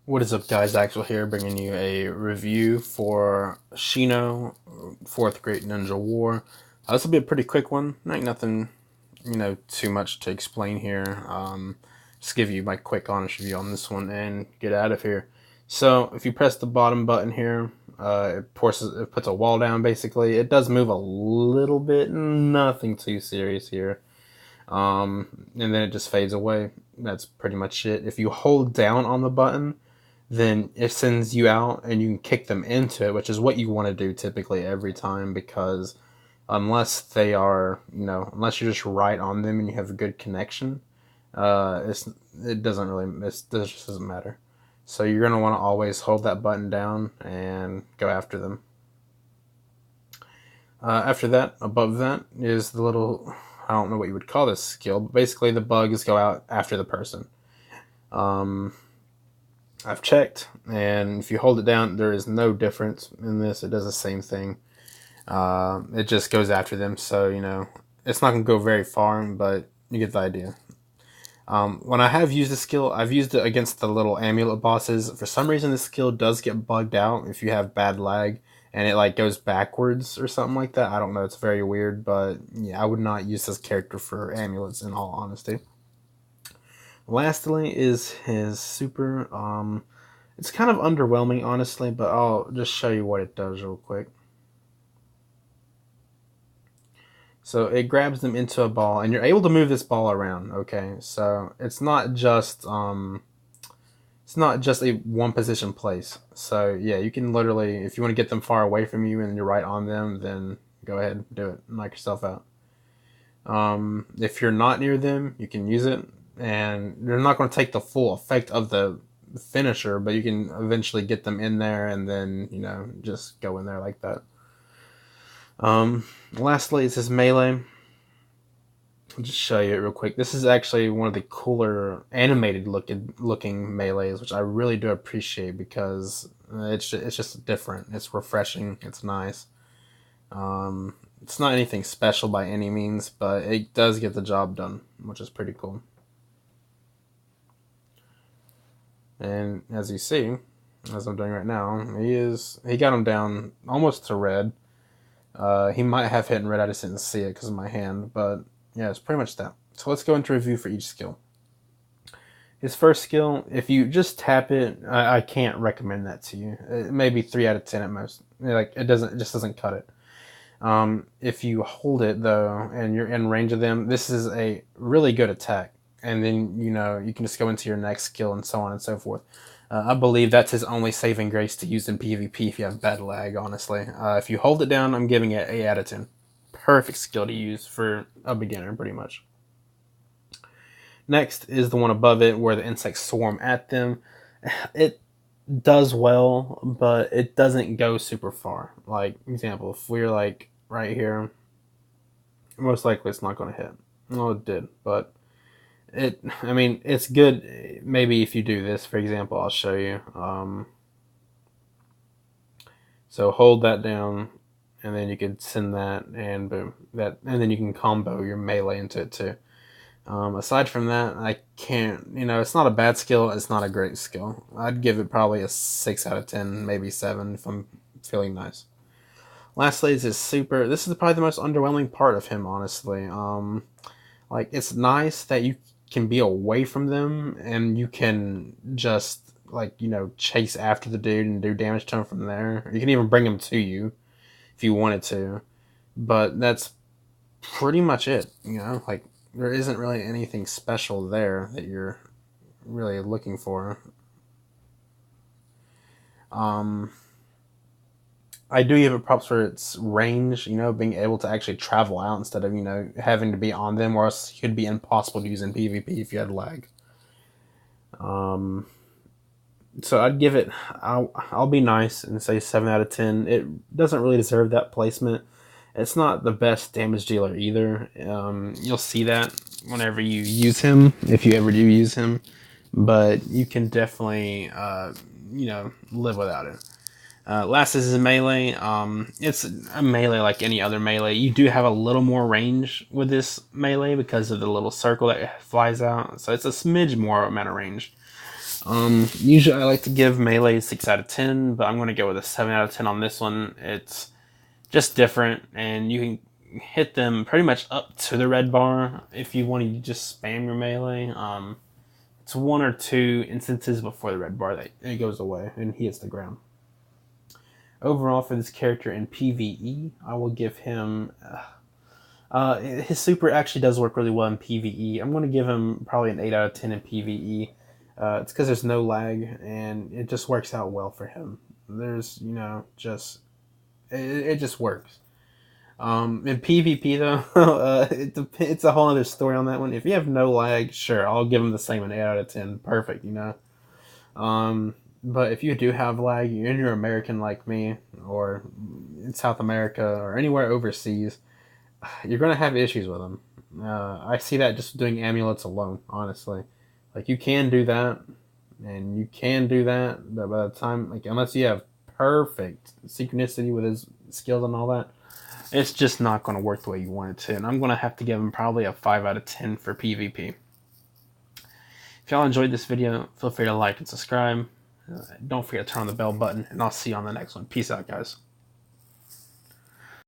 What is up, guys? Axel here, bringing you a review for Shino, 4th Great Ninja War. This will be a pretty quick one. Ain't nothing, too much to explain here. Just give you my quick, honest review on this one and get out of here. So, if you press the bottom button here, it puts a wall down. Basically, it does move a little bit, nothing too serious here. And then it just fades away. That's pretty much it. If you hold down on the button, then it sends you out and you can kick them into it, which is what you want to do typically every time, because unless they are, unless you're just right on them and you have a good connection, it just doesn't matter. So you're going to want to always hold that button down and go after them. After that, above that is the little, I don't know what you would call this skill, but basically the bugs go out after the person. I've checked, and if you hold it down, there is no difference in this. It does the same thing. It just goes after them, so, it's not going to go very far, but you get the idea. When I have used the skill, I've used it against the little amulet bosses. For some reason, this skill does get bugged out if you have bad lag, and it, goes backwards or something like that. I don't know, it's very weird, but, yeah, I would not use this character for amulets, in all honesty. Lastly is his super. It's kind of underwhelming, honestly, but I'll just show you what it does real quick. So it grabs them into a ball, and you're able to move this ball around. Okay, so it's not just a one position place. So yeah, you can literally, if you want to get them far away from you and you're right on them, then go ahead, do it, knock yourself out. If you're not near them, you can use it, and you're not going to take the full effect of the finisher, but you can eventually get them in there and then, just go in there like that. Lastly, it says melee. I'll just show you it real quick. This is actually one of the cooler animated looking melees, which I really do appreciate, because it's just different. It's refreshing. It's nice. It's not anything special by any means, but it does get the job done, which is pretty cool. And as you see, as I'm doing right now, he got him down almost to red. He might have hit in red, I just didn't see it because of my hand, but yeah, it's pretty much that. So let's go into review for each skill. His first skill, if you just tap it, I can't recommend that to you. It may be 3 out of 10 at most. It just doesn't cut it. If you hold it though, and you're in range of them, this is a really good attack. And then, you can just go into your next skill and so on and so forth. I believe that's his only saving grace to use in PvP if you have bad lag, honestly. If you hold it down, I'm giving it 8 out of 10. Perfect skill to use for a beginner, pretty much. Next is the one above it, where the insects swarm at them. It does well, but it doesn't go super far. Like, example, if we're right here, most likely it's not going to hit. Well, it did, but it's good. Maybe if you do this, for example, I'll show you. So hold that down, and then you can send that, and boom, and then you can combo your melee into it too. Aside from that, I can't. It's not a bad skill. It's not a great skill. I'd give it probably a 6 out of 10, maybe 7 if I'm feeling nice. Lastly is his super. This is probably the most underwhelming part of him, honestly. It's nice that you can be away from them and you can just chase after the dude and do damage to him from there. You can even bring him to you if you wanted to, but that's pretty much it. There isn't really anything special there that you're really looking for. I do give it props for its range, being able to actually travel out instead of, having to be on them, or else it could be impossible to use in PvP if you had lag. So I'd give it, I'll be nice and say 7 out of 10. It doesn't really deserve that placement. It's not the best damage dealer either. You'll see that whenever you use him, if you ever do use him, but you can definitely, live without it. Last is his melee. It's a melee like any other melee. You do have a little more range with this melee because of the little circle that flies out. So it's a smidge more amount of range. Usually I like to give melee a 6 out of 10, but I'm going to go with a 7 out of 10 on this one. It's just different, and you can hit them pretty much up to the red bar if you want to just spam your melee. It's 1 or 2 instances before the red bar that it goes away and he hits the ground. Overall, for this character in PvE, I will give him... his super actually does work really well in PvE. I'm going to give him probably an 8 out of 10 in PvE. It's because there's no lag, and it just works out well for him. There's, just... It just works. In PvP, though, it's a whole other story on that one. If you have no lag, sure, I'll give him the same, an 8 out of 10. Perfect, But if you do have lag, you're American like me, or in South America, or anywhere overseas, you're going to have issues with them. I see that just doing amulets alone, honestly. Like, you can do that, and you can do that, but by the time, like, unless you have perfect synchronicity with his skills and all that, it's just not going to work the way you want it to. And I'm going to have to give him probably a 5 out of 10 for PvP. If y'all enjoyed this video, feel free to like and subscribe. Don't forget to turn on the bell button, and I'll see you on the next one. Peace out, guys.